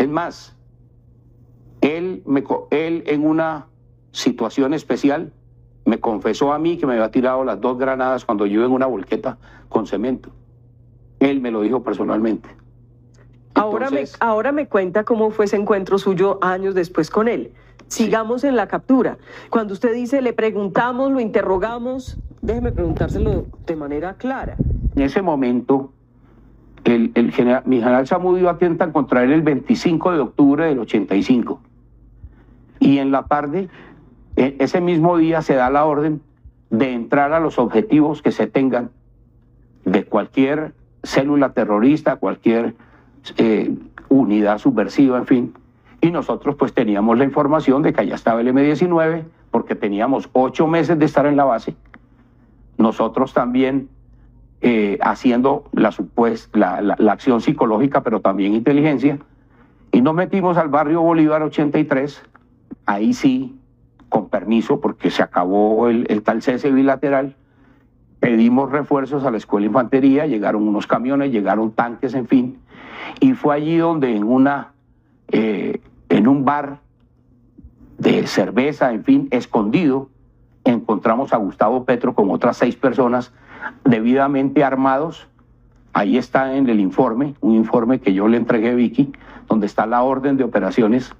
Es más, él en una situación especial me confesó a mí que me había tirado las 2 granadas cuando yo iba en una volqueta con cemento. Él me lo dijo personalmente. Ahora me cuenta cómo fue ese encuentro suyo años después con él. Sigamos en la captura. Cuando usted dice, le preguntamos, lo interrogamos, déjeme preguntárselo de manera clara. En ese momento, mi general Zamudio atenta contra él el 25 de octubre del 85. Y en la tarde, ese mismo día, se da la orden de entrar a los objetivos que se tengan de cualquier célula terrorista, cualquier unidad subversiva, en fin. Y nosotros pues teníamos la información de que allá estaba el M-19, porque teníamos 8 meses de estar en la base. Nosotros también haciendo la acción psicológica, pero también inteligencia. Y nos metimos al barrio Bolívar 83, ahí sí, con permiso, porque se acabó el tal cese bilateral. Pedimos refuerzos a la Escuela de Infantería, llegaron unos camiones, llegaron tanques, en fin. Y fue allí donde en un bar de cerveza, en fin, escondido, encontramos a Gustavo Petro con otras 6 personas debidamente armados. Ahí está en el informe, un informe que yo le entregué a Vicky, donde está la orden de operaciones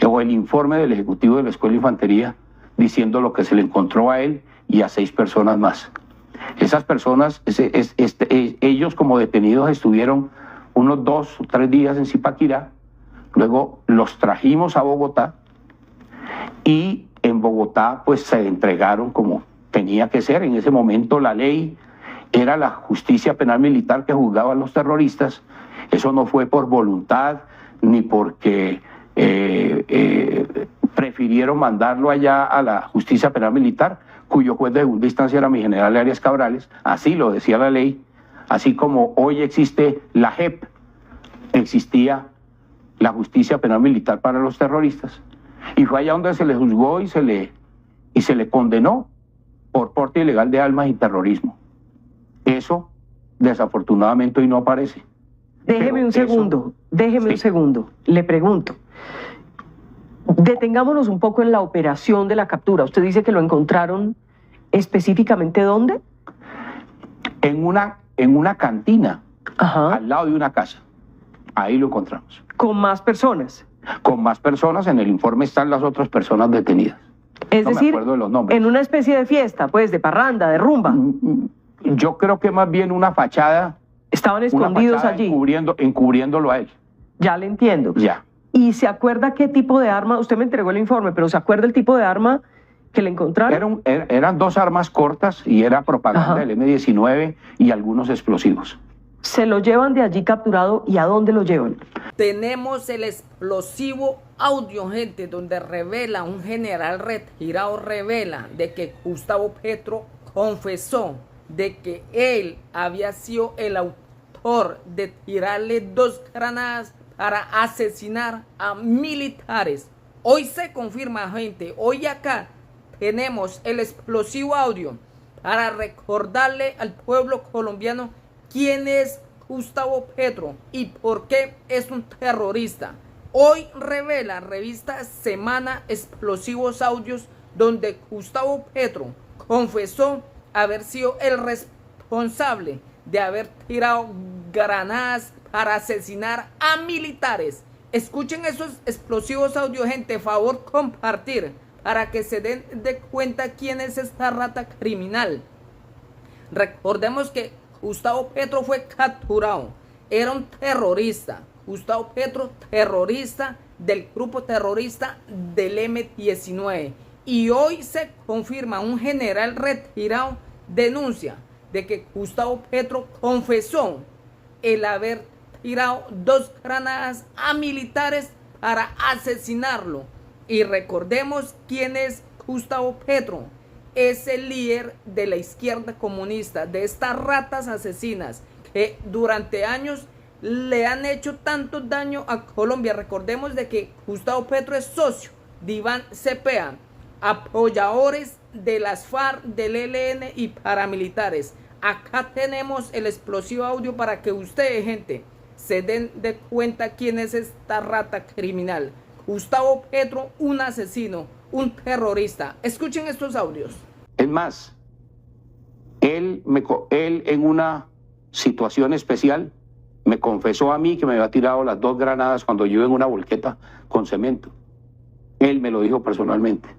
o el informe del Ejecutivo de la Escuela de Infantería diciendo lo que se le encontró a él y a 6 personas más. Esas personas, ellos como detenidos estuvieron unos 2 o 3 días en Zipaquirá, luego los trajimos a Bogotá y en Bogotá pues se entregaron como tenía que ser. En ese momento la ley era la justicia penal militar que juzgaba a los terroristas. Eso no fue por voluntad ni porque prefirieron mandarlo allá a la justicia penal militar, cuyo juez de segunda instancia era mi general Arias Cabrales. Así lo decía la ley. Así como hoy existe la JEP, existía la justicia penal militar para los terroristas. Y fue allá donde se le juzgó y se le condenó por porte ilegal de armas y terrorismo. Eso, desafortunadamente, hoy no aparece. Déjeme un segundo, un segundo. Le pregunto. Detengámonos un poco en la operación de la captura. Usted dice que lo encontraron específicamente ¿dónde? En una cantina, ajá, al lado de una casa. Ahí lo encontramos. ¿Con más personas? Con más personas. En el informe están las otras personas detenidas. Es no decir, me acuerdo de los nombres. En una especie de fiesta, pues, de parranda, de rumba. Yo creo que más bien una fachada. Estaban escondidos allí. Encubriéndolo a él. Ya le entiendo. Ya. ¿Y se acuerda qué tipo de arma? Usted me entregó el informe, pero ¿se acuerda el tipo de arma que le encontraron? Eran 2 armas cortas y era propaganda, ajá, del M-19 y algunos explosivos. ¿Se lo llevan de allí capturado y a dónde lo llevan? Tenemos el explosivo audio, gente, donde revela, un general retirado revela de que Gustavo Petro confesó de que él había sido el autor de tirarle 2 granadas para asesinar a militares. Hoy se confirma, gente, hoy acá tenemos el explosivo audio para recordarle al pueblo colombiano quién es Gustavo Petro y por qué es un terrorista. Hoy revela revista Semana explosivos audios donde Gustavo Petro confesó haber sido el responsable de haber tirado granadas para asesinar a militares. Escuchen esos explosivos audios, gente, favor compartir para que se den de cuenta quién es esta rata criminal. Recordemos que Gustavo Petro fue capturado, era un terrorista. Gustavo Petro, terrorista del grupo terrorista del M-19. Y hoy se confirma, un general retirado denuncia de que Gustavo Petro confesó el haber tirado 2 granadas a militares para asesinarlo. Y recordemos quién es Gustavo Petro. Es el líder de la izquierda comunista, de estas ratas asesinas que durante años le han hecho tanto daño a Colombia. Recordemos de que Gustavo Petro es socio de Iván Cepeda, apoyadores de las FARC, del ELN y paramilitares. Acá tenemos el explosivo audio para que ustedes, gente, se den de cuenta quién es esta rata criminal. Gustavo Petro, un asesino, un terrorista. Escuchen estos audios. Es más, él en una situación especial me confesó a mí que me había tirado las 2 granadas cuando yo en una volqueta con cemento. Él me lo dijo personalmente.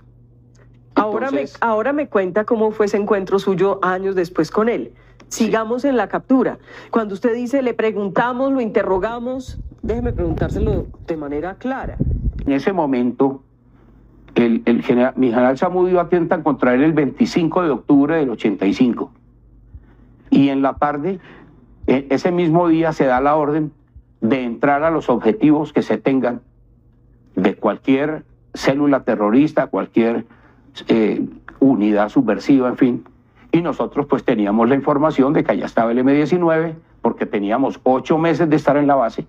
Ahora me cuenta cómo fue ese encuentro suyo años después con él. Sigamos en la captura. Cuando usted dice, le preguntamos, lo interrogamos, déjeme preguntárselo de manera clara. En ese momento, mi general Zamudio atenta contra él el 25 de octubre del 85. Y en la tarde, ese mismo día se da la orden de entrar a los objetivos que se tengan de cualquier célula terrorista, cualquier unidad subversiva, en fin. Y nosotros pues teníamos la información de que allá estaba el M-19, porque teníamos 8 meses de estar en la base.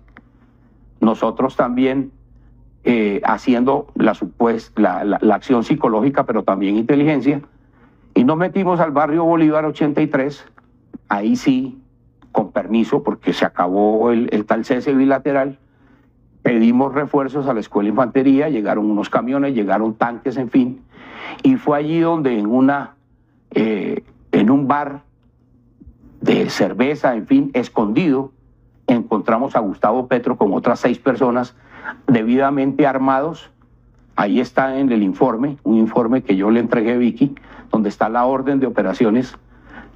Nosotros también haciendo la acción psicológica, pero también inteligencia. Y nos metimos al barrio Bolívar 83, ahí sí, con permiso, porque se acabó el tal cese bilateral. Pedimos refuerzos a la Escuela de Infantería, llegaron unos camiones, llegaron tanques, en fin. Y fue allí donde en un bar de cerveza, en fin, escondido, encontramos a Gustavo Petro con otras 6 personas debidamente armados. Ahí está en el informe, un informe que yo le entregué a Vicky, donde está la orden de operaciones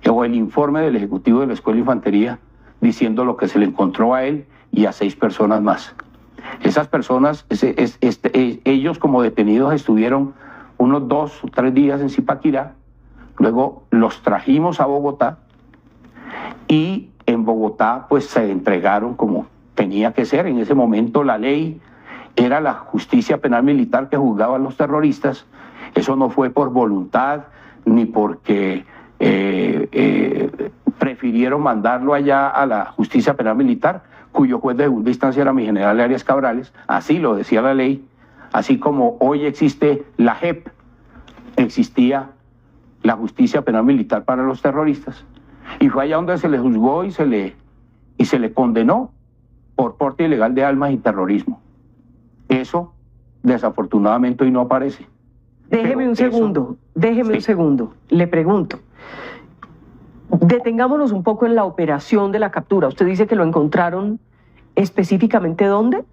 o el informe del Ejecutivo de la Escuela de Infantería diciendo lo que se le encontró a él y a 6 personas más. Esas personas, ellos como detenidos estuvieron unos 2 o 3 días en Zipaquirá, luego los trajimos a Bogotá y en Bogotá pues se entregaron como tenía que ser. En ese momento la ley era la justicia penal militar que juzgaba a los terroristas. Eso no fue por voluntad ni porque prefirieron mandarlo allá a la justicia penal militar, cuyo juez de segunda instancia era mi general Arias Cabrales. Así lo decía la ley. Así como hoy existe la JEP, existía la justicia penal militar para los terroristas. Y fue allá donde se le juzgó y se le condenó por porte ilegal de armas y terrorismo. Eso, desafortunadamente, hoy no aparece. Déjeme un segundo, le pregunto. Detengámonos un poco en la operación de la captura. Usted dice que lo encontraron específicamente ¿dónde?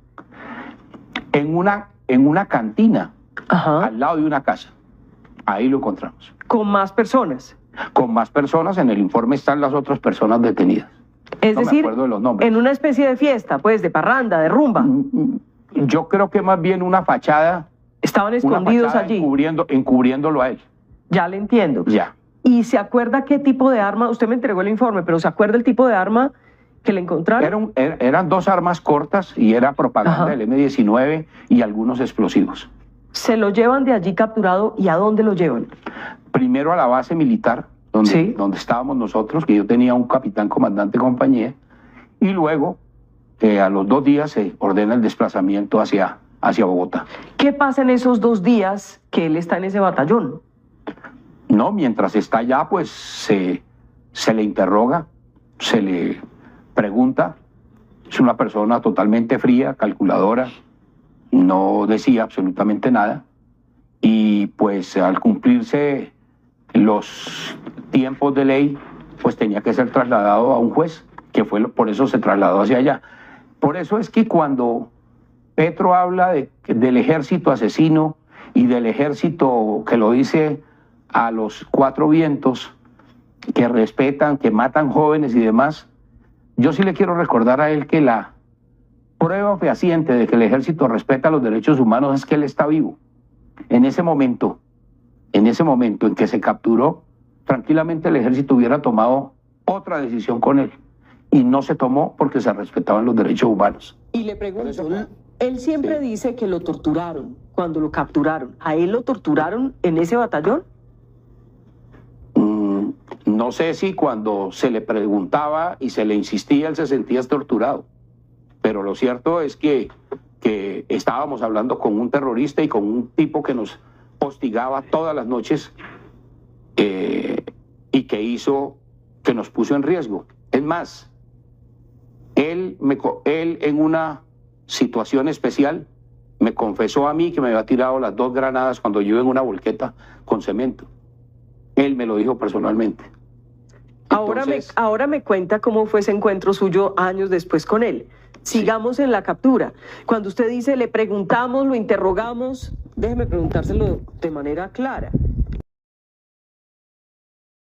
En una cantina, ajá, al lado de una casa. Ahí lo encontramos. ¿Con más personas? Con más personas. En el informe están las otras personas detenidas. Es decir, me acuerdo de los nombres. En una especie de fiesta, pues, de parranda, de rumba. Yo creo que más bien una fachada. Estaban escondidos allí. Encubriéndolo a él. Ya le entiendo. Ya. ¿Y se acuerda qué tipo de arma? Usted me entregó el informe, pero ¿se acuerda el tipo de arma que le encontraron? Eran 2 armas cortas y era propaganda, ajá, del M-19 y algunos explosivos. ¿Se lo llevan de allí capturado y a dónde lo llevan? Primero a la base militar, donde, ¿sí?, donde estábamos nosotros, que yo tenía un capitán comandante de compañía, y luego a los 2 días se ordena el desplazamiento hacia Bogotá. ¿Qué pasa en esos 2 días que él está en ese batallón? No, mientras está allá, pues se le interroga, se le pregunta. Es una persona totalmente fría, calculadora, no decía absolutamente nada. Y pues al cumplirse los tiempos de ley, pues tenía que ser trasladado a un juez, que fue por eso se trasladó hacia allá. Por eso es que cuando Petro habla del ejército asesino y del ejército que lo dice a los 4 vientos, que respetan, que matan jóvenes y demás, yo sí le quiero recordar a él que la prueba fehaciente de que el ejército respeta los derechos humanos es que él está vivo. En ese momento en que se capturó, tranquilamente el ejército hubiera tomado otra decisión con él. Y no se tomó porque se respetaban los derechos humanos. Y le pregunto, él siempre dice que lo torturaron cuando lo capturaron. ¿A él lo torturaron en ese batallón? No sé si cuando se le preguntaba y se le insistía, él se sentía torturado. Pero lo cierto es que estábamos hablando con un terrorista y con un tipo que nos hostigaba todas las noches y que nos puso en riesgo. Es más, Él en una situación especial me confesó a mí que me había tirado las 2 granadas cuando yo iba en una volqueta con cemento. Él me lo dijo personalmente. Ahora me cuenta cómo fue ese encuentro suyo años después con él. Sigamos en la captura. Cuando usted dice, le preguntamos, lo interrogamos, déjeme preguntárselo de manera clara.